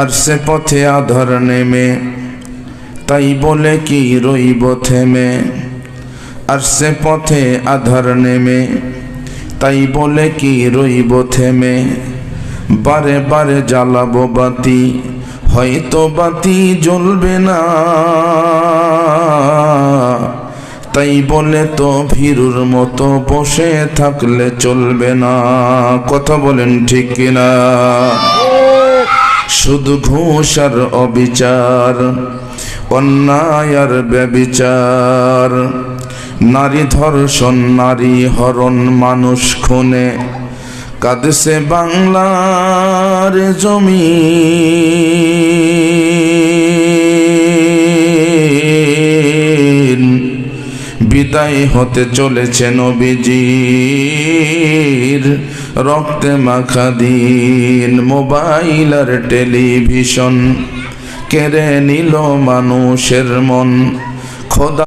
আরশে পথে আধার নেমে, তাই বলে কি রইব থেমে। আরশে পথে আধার নেমে, তাই বলে কি রইব থেমে। বারে বারে জ্বালাবো বাতি, হয়তো বাতি জ্বলবে না। তাই বলে তো ভীরুর মতো বসে থাকলে চলবে না। কথা বলেন ঠিক কিনা? শুধু ঘুষ আর অবিচার, অন্যায় আর ব্যভিচার, নারী ধর্ষণ, নারী হরণ, মানুষ খুনে কাঁদছে বাংলার জমিন। বিদায় হতে চলেছে নবীজির রক্তে মাখা দিন। মোবাইল আর টেলিভিশন কেড়ে নিল মানুষের মন। খোদা